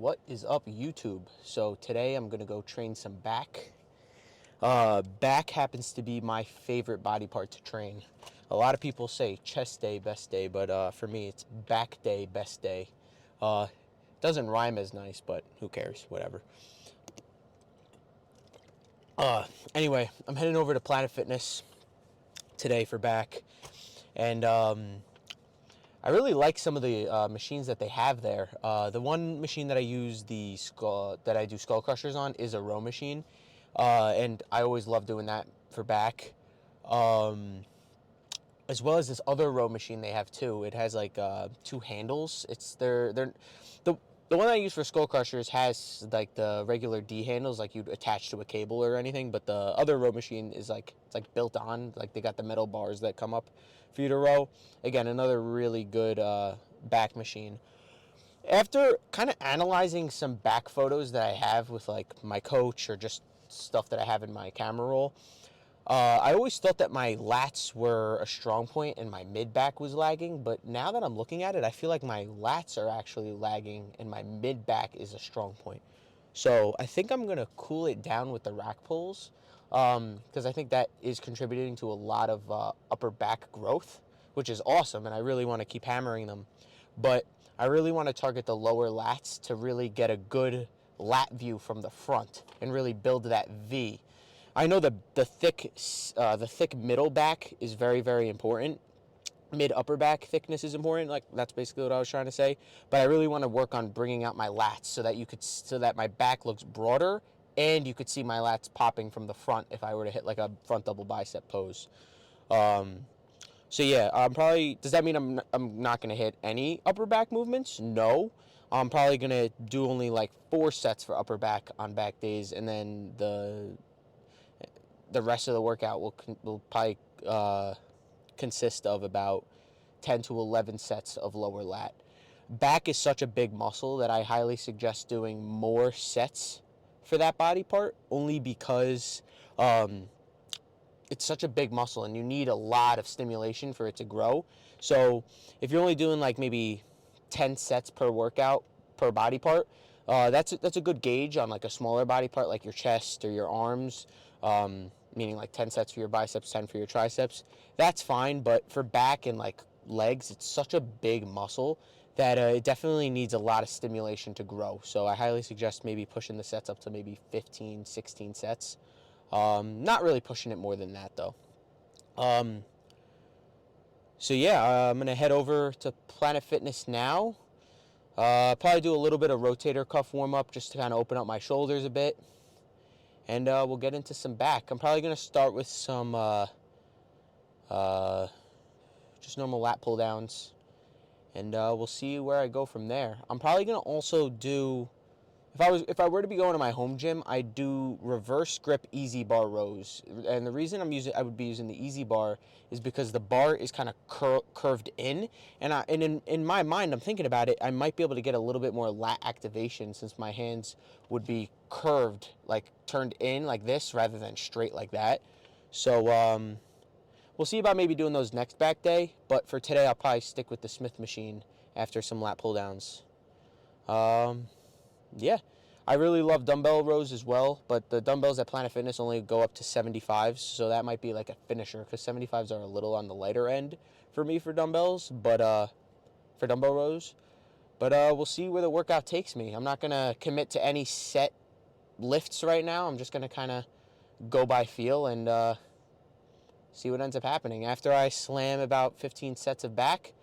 What is up, YouTube? So today I'm gonna go train some back. Back happens to be my favorite body part to train. A lot of people say chest day, best day, but for me it's back day, best day. Doesn't rhyme as nice, but who cares? Whatever. Anyway, I'm heading over to Planet Fitness today for back, and I really like some of the machines that they have there. The one machine that I use that I do skull crushers on is a row machine, and I always love doing that for back, as well as this other row machine they have too. It has like two handles. The the one I use for skull crushers has like the regular D handles, like you'd attach to a cable or anything. But the other row machine is like it's like built on, like they got the metal bars that come up for you to row. Again, another really good back machine. After kind of analyzing some back photos that I have with like my coach or just stuff that I have in my camera roll, I always thought that my lats were a strong point and my mid back was lagging, but now that I'm looking at it, I feel like my lats are actually lagging and my mid back is a strong point. So I think I'm gonna cool it down with the rack pulls, because I think that is contributing to a lot of upper back growth, which is awesome, and I really want to keep hammering them. But I really want to target the lower lats to really get a good lat view from the front and really build that V. I know the thick middle back is very, very important. Mid upper back thickness is important. Like that's basically what I was trying to say. But I really want to work on bringing out my lats so that my back looks broader and you could see my lats popping from the front if I were to hit like a front double bicep pose. So yeah, does that mean I'm not gonna hit any upper back movements? No. I'm probably gonna do only like 4 sets for upper back on back days, and then the rest of the workout will probably consist of about 10 to 11 sets of lower lat. Back is such a big muscle that I highly suggest doing more sets for that body part, only because it's such a big muscle and you need a lot of stimulation for it to grow. So if you're only doing like maybe 10 sets per workout per body part, that's a good gauge on like a smaller body part like your chest or your arms, meaning like 10 sets for your biceps, 10 for your triceps. That's fine, but for back and like legs, it's such a big muscle that it definitely needs a lot of stimulation to grow. So I highly suggest maybe pushing the sets up to maybe 15, 16 sets. Not really pushing it more than that though. So yeah, I'm gonna head over to Planet Fitness now. Probably do a little bit of rotator cuff warm up just to kind of open up my shoulders a bit, and we'll get into some back. I'm probably gonna start with some just normal lat pull downs, and we'll see where I go from there. I'm probably gonna also do. If I were to be going to my home gym, I do reverse grip easy bar rows, and the reason I would be using the easy bar is because the bar is kind of curved in, and in my mind I'm thinking about it, I might be able to get a little bit more lat activation since my hands would be curved, like turned in like this rather than straight like that. So we'll see about maybe doing those next back day, but for today I'll probably stick with the Smith machine after some lat pull downs. Yeah, I really love dumbbell rows as well, but the dumbbells at Planet Fitness only go up to 75s, so that might be like a finisher because 75s are a little on the lighter end for me for dumbbells, but for dumbbell rows. But we'll see where the workout takes me. I'm not gonna commit to any set lifts right now. I'm just gonna kind of go by feel and see what ends up happening. After I slam about 15 sets of back,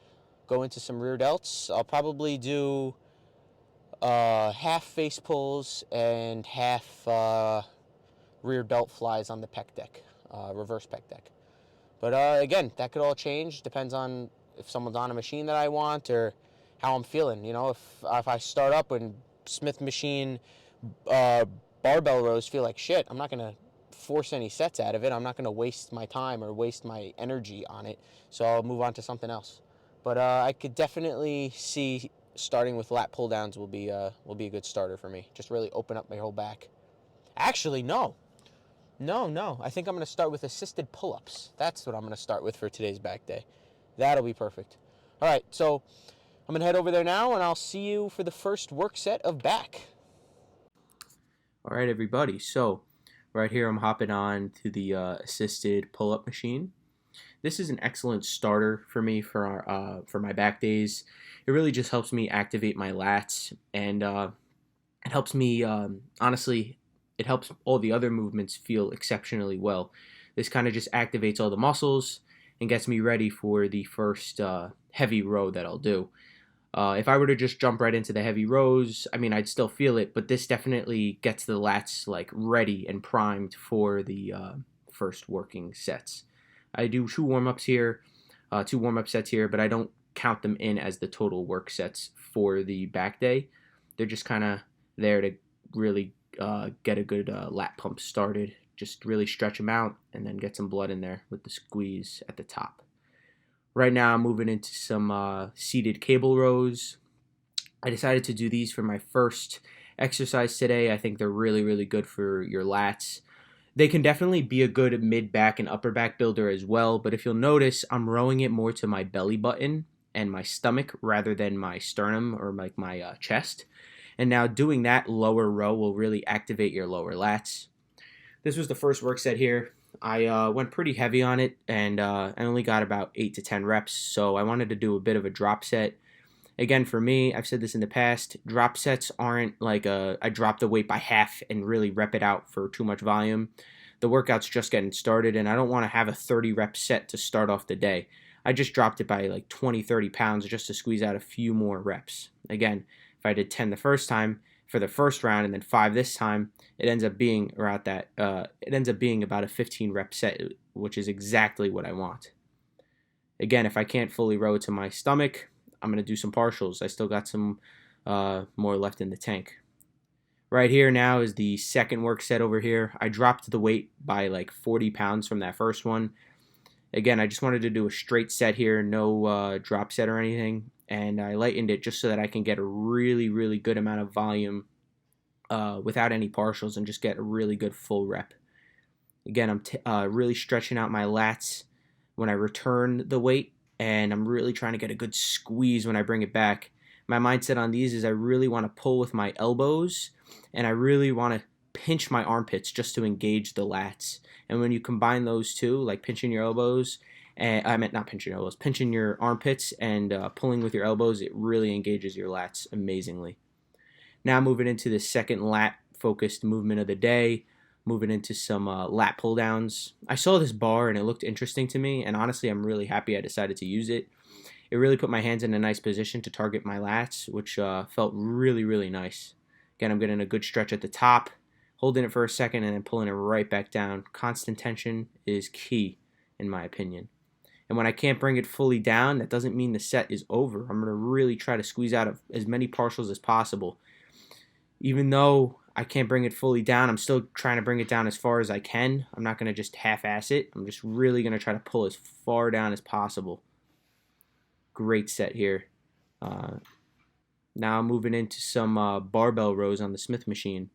go into some rear delts. I'll probably do half face pulls and half rear delt flies on the pec deck, reverse pec deck. But again, that could all change. Depends on if someone's on a machine that I want or how I'm feeling. You know, if I start up and Smith machine barbell rows feel like shit, I'm not gonna force any sets out of it. I'm not gonna waste my time or waste my energy on it. So I'll move on to something else. But I could definitely see starting with lat pull downs will be a good starter for me. Just really open up my whole back. Actually, no. I think I'm going to start with assisted pull-ups. That's what I'm going to start with for today's back day. That'll be perfect. All right, so I'm going to head over there now, and I'll see you for the first work set of back. All right, everybody. So right here, I'm hopping on to the assisted pull-up machine. This is an excellent starter for me for my back days. It really just helps me activate my lats, and it helps me honestly. It helps all the other movements feel exceptionally well. This kind of just activates all the muscles and gets me ready for the first heavy row that I'll do. If I were to just jump right into the heavy rows, I mean, I'd still feel it, but this definitely gets the lats like ready and primed for the first working sets. I do two warm-ups here, two warm-up sets here, but I don't count them in as the total work sets for the back day. They're just kind of there to really get a good lat pump started. Just really stretch them out and then get some blood in there with the squeeze at the top. Right now, I'm moving into some seated cable rows. I decided to do these for my first exercise today. I think they're really, really good for your lats. They can definitely be a good mid-back and upper back builder as well, but if you'll notice, I'm rowing it more to my belly button and my stomach rather than my sternum or like my chest. And now doing that lower row will really activate your lower lats. This was the first work set here. I went pretty heavy on it, and I only got about 8 to 10 reps, so I wanted to do a bit of a drop set. Again, for me, I've said this in the past, drop sets aren't like I drop the weight by half and really rep it out for too much volume. The workout's just getting started, and I don't want to have a 30 rep set to start off the day. I just dropped it by like 20, 30 pounds just to squeeze out a few more reps. Again, if I did 10 the first time for the first round and then 5 this time, it ends up being around that. It ends up being about a 15 rep set, which is exactly what I want. Again, if I can't fully row to my stomach, I'm going to do some partials. I still got some more left in the tank. Right here now is the second work set over here. I dropped the weight by like 40 pounds from that first one. Again, I just wanted to do a straight set here, no drop set or anything. And I lightened it just so that I can get a really, really good amount of volume without any partials and just get a really good full rep. Again, I'm really stretching out my lats when I return the weight, and I'm really trying to get a good squeeze when I bring it back. My mindset on these is I really want to pull with my elbows, and I really want to pinch my armpits just to engage the lats. And when you combine those two, like pinching your elbows, and I meant not pinching your elbows, pinching your armpits and pulling with your elbows, it really engages your lats amazingly. Now moving into the second lat focused movement of the day, moving into some lat pull downs. I saw this bar and it looked interesting to me, and honestly I'm really happy I decided to use it. It really put my hands in a nice position to target my lats, which felt really, really nice. Again, I'm getting a good stretch at the top, holding it for a second and then pulling it right back down. Constant tension is key in my opinion. And when I can't bring it fully down, that doesn't mean the set is over. I'm going to really try to squeeze out of as many partials as possible. Even though I can't bring it fully down, I'm still trying to bring it down as far as I can. I'm not going to just half-ass it. I'm just really going to try to pull as far down as possible. Great set here. Now I'm moving into some barbell rows on the Smith machine.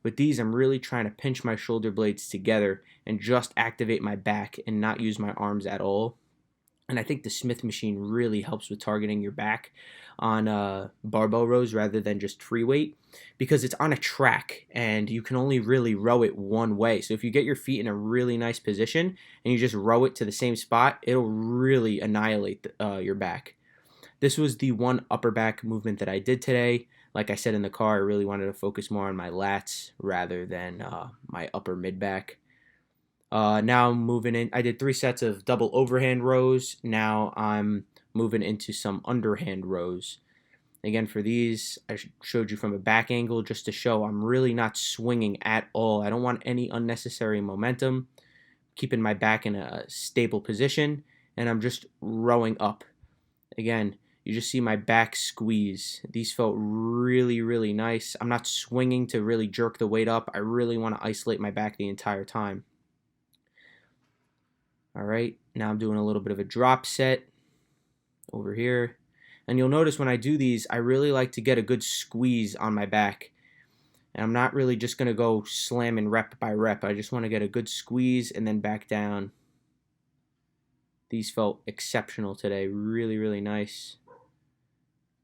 With these, I'm really trying to pinch my shoulder blades together and just activate my back and not use my arms at all. And I think the Smith machine really helps with targeting your back on barbell rows rather than just free weight, because it's on a track and you can only really row it one way. So if you get your feet in a really nice position and you just row it to the same spot, it'll really annihilate your back. This was the one upper back movement that I did today. Like I said in the car, I really wanted to focus more on my lats rather than my upper mid back. Now I'm moving in. I did 3 sets of double overhand rows. Now I'm moving into some underhand rows. Again, for these, I showed you from a back angle just to show I'm really not swinging at all. I don't want any unnecessary momentum. Keeping my back in a stable position, and I'm just rowing up. Again, you just see my back squeeze. These felt really, really nice. I'm not swinging to really jerk the weight up. I really want to isolate my back the entire time. All right, now I'm doing a little bit of a drop set over here. And you'll notice when I do these, I really like to get a good squeeze on my back. And I'm not really just going to go slamming rep by rep. I just want to get a good squeeze and then back down. These felt exceptional today. Really, really nice.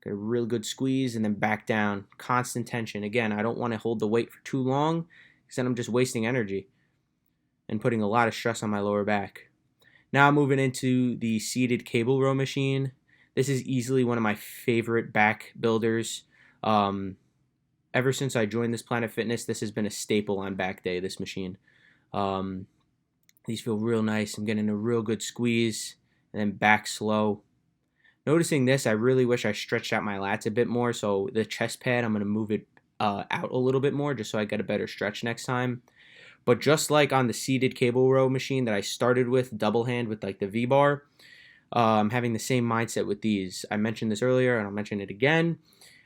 Get a real good squeeze and then back down. Constant tension. Again, I don't want to hold the weight for too long because then I'm just wasting energy and putting a lot of stress on my lower back. Now moving into the seated cable row machine. This is easily one of my favorite back builders. Ever since I joined this Planet Fitness, this has been a staple on back day, this machine. Um, these feel real nice. I'm getting a real good squeeze and then back slow. Noticing this, I really wish I stretched out my lats a bit more. So the chest pad, I'm going to move it out a little bit more just so I get a better stretch next time. But just like on the seated cable row machine that I started with, double hand with like the V-bar, I'm having the same mindset with these. I mentioned this earlier and I'll mention it again.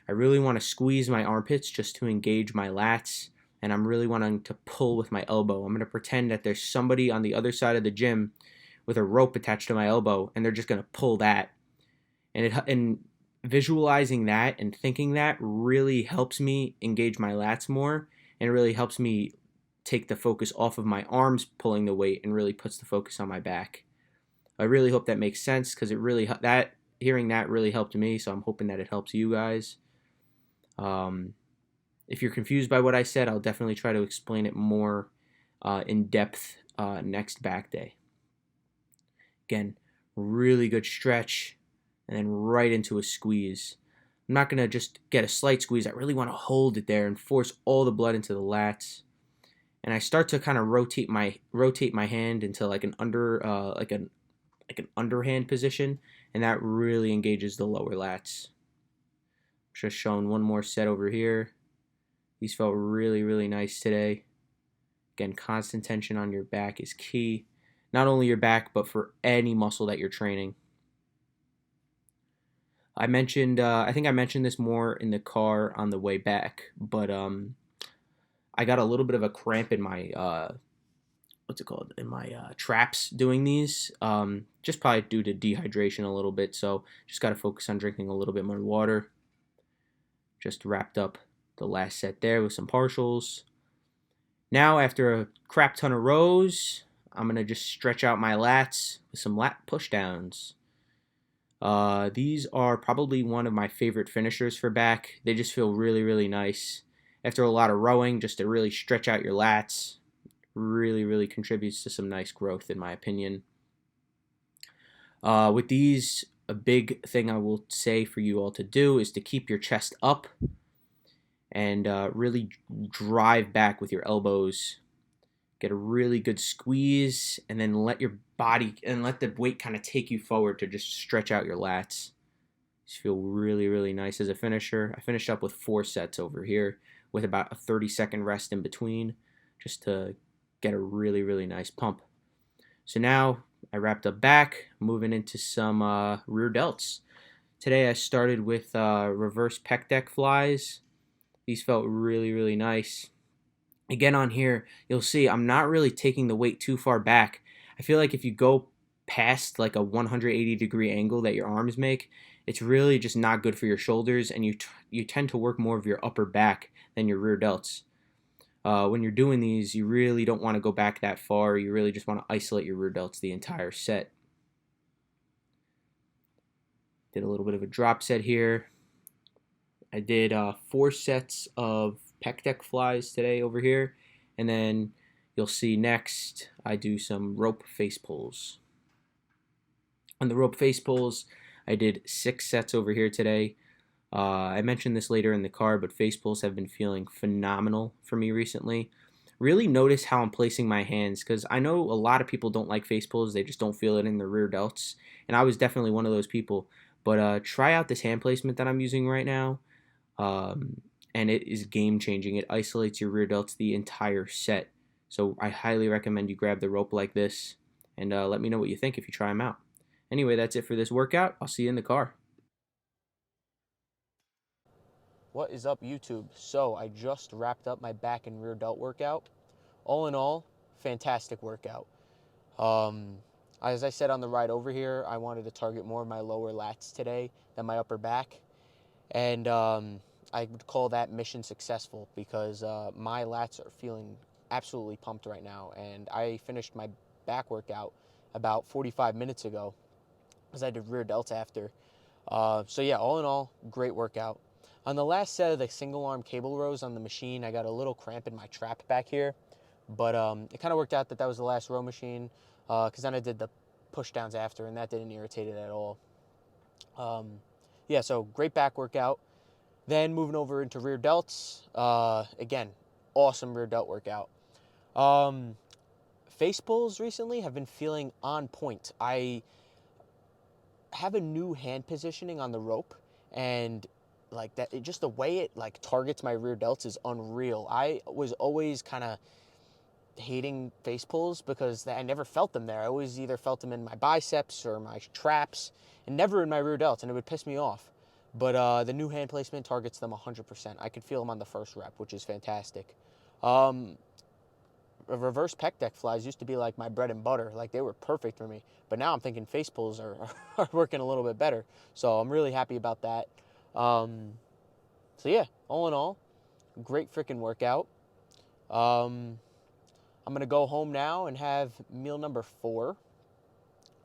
I really want to squeeze my armpits just to engage my lats, and I'm really wanting to pull with my elbow. I'm going to pretend that there's somebody on the other side of the gym with a rope attached to my elbow, and they're just going to pull that. And visualizing that and thinking that really helps me engage my lats more, and it really helps me take the focus off of my arms pulling the weight and really puts the focus on my back. I really hope that makes sense because hearing that really helped me, so I'm hoping that it helps you guys. If you're confused by what I said, I'll definitely try to explain it more in depth next back day. Again, really good stretch and then right into a squeeze. I'm not going to just get a slight squeeze. I really want to hold it there and force all the blood into the lats. And I start to kind of rotate my hand into like an underhand position, and that really engages the lower lats. Just showing one more set over here. These felt really, really nice today. Again, constant tension on your back is key. Not only your back, but for any muscle that you're training. I think I mentioned this more in the car on the way back, but I got a little bit of a cramp in my traps doing these. Just probably due to dehydration a little bit. So just got to focus on drinking a little bit more water. Just wrapped up the last set there with some partials. Now after a crap ton of rows, I'm gonna just stretch out my lats with some lat pushdowns. These are probably one of my favorite finishers for back. They just feel really, really nice. After a lot of rowing, just to really stretch out your lats, really, really contributes to some nice growth in my opinion. With these, a big thing I will say for you all to do is to keep your chest up and really drive back with your elbows. Get a really good squeeze, and then let your body and let the weight kind of take you forward to just stretch out your lats. These feel really, really nice as a finisher. I finished up with 4 sets over here with about a 30-second rest in between just to get a really, really nice pump. So now I wrapped up back, moving into some rear delts. Today I started with reverse pec deck flies. These felt really, really nice. Again, on here, you'll see I'm not really taking the weight too far back. I feel like if you go past like a 180-degree angle that your arms make, it's really just not good for your shoulders, and you tend to work more of your upper back than your rear delts. When you're doing these, you really don't want to go back that far. You really just want to isolate your rear delts the entire set. Did a little bit of a drop set here. I did 4 sets of pec deck flies today over here, and then you'll see next I do some rope face pulls. On the rope face pulls, I did 6 sets over here today. I mentioned this later in the car, but face pulls have been feeling phenomenal for me recently. Really notice how I'm placing my hands, because I know a lot of people don't like face pulls. They just don't feel it in their rear delts, and I was definitely one of those people. But try out this hand placement that I'm using right now. And it is game changing. It isolates your rear delts the entire set. So I highly recommend you grab the rope like this, and let me know what you think if you try them out. Anyway, that's it for this workout. I'll see you in the car. What is up, YouTube? So I just wrapped up my back and rear delt workout. All in all, fantastic workout. As I said on the ride over here, I wanted to target more of my lower lats today than my upper back. And I would call that mission successful because my lats are feeling absolutely pumped right now. And I finished my back workout about 45 minutes ago because I did rear delts after. So yeah, all in all, great workout. On the last set of the single arm cable rows on the machine, I got a little cramp in my trap back here, but it kind of worked out that that was the last row machine, because then I did the push downs after, and that didn't irritate it at all. Yeah, so great back workout. Then moving over into rear delts, again, awesome rear delt workout. Um, Face pulls recently have been feeling on point. I have a new hand positioning on the rope, and like that, just the way it like targets my rear delts is unreal. I was always kind of hating face pulls because I never felt them there. I always either felt them in my biceps or my traps, and never in my rear delts, and it would piss me off. But the new hand placement targets them 100%. I could feel them on the first rep, which is fantastic. Um, Reverse pec deck flies used to be like my bread and butter. Like they were perfect for me. But now I'm thinking face pulls are, are working a little bit better. So I'm really happy about that. Um, so yeah, all in all, great freaking workout. Um, I'm gonna go home now and have meal number 4.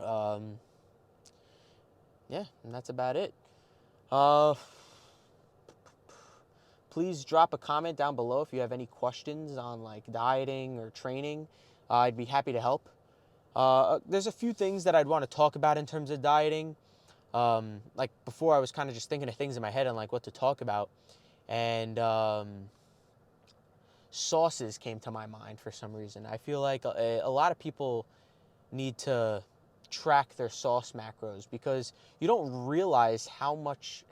Um, yeah, and that's about it. Uh, Please drop a comment down below if you have any questions on like dieting or training. I'd be happy to help. There's a few things that I'd want to talk about in terms of dieting. Like before, I was kind of just thinking of things in my head and like what to talk about, and sauces came to my mind for some reason. I feel like a lot of people need to track their sauce macros because you don't realize how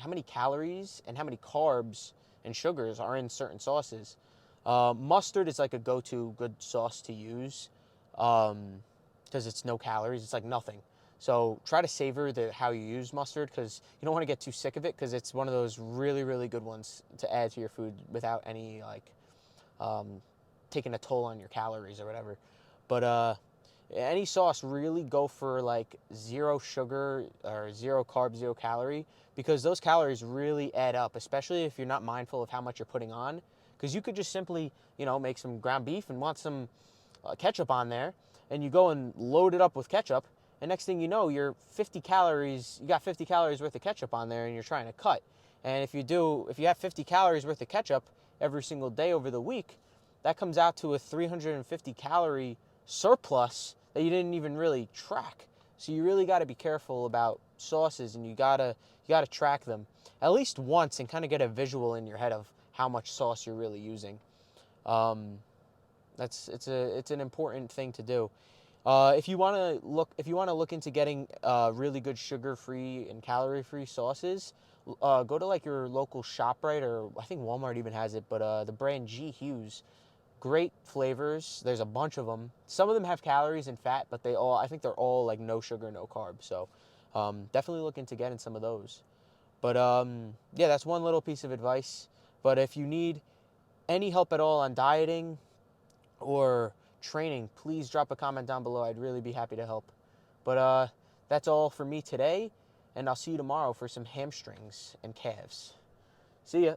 many calories and how many carbs and sugars are in certain sauces. Mustard is like a go-to good sauce to use because it's no calories. It's like nothing. So try to savor how you use mustard because you don't want to get too sick of it because it's one of those really, really good ones to add to your food without any like um, taking a toll on your calories or whatever. But any sauce, really go for like zero sugar or zero carb, zero calorie, because those calories really add up, especially if you're not mindful of how much you're putting on. Because you could just simply, make some ground beef and want some ketchup on there, and you go and load it up with ketchup, and next thing you know, you got 50 calories worth of ketchup on there, and you're trying to cut. And if you have 50 calories worth of ketchup every single day over the week, that comes out to a 350 calorie surplus that you didn't even really track. So you really got to be careful about sauces, and you got to track them at least once and kind of get a visual in your head of how much sauce you're really using. Um, it's an important thing to do. If you want to look into getting really good sugar-free and calorie-free sauces, go to like your local ShopRite, or I think Walmart even has it, but the brand G Hughes, great flavors. There's a bunch of them. Some of them have calories and fat, but I think they're all like no sugar, no carbs. So definitely look into getting some of those. But yeah, that's one little piece of advice. But if you need any help at all on dieting or training, please drop a comment down below. I'd really be happy to help. But that's all for me today, and I'll see you tomorrow for some hamstrings and calves. See ya.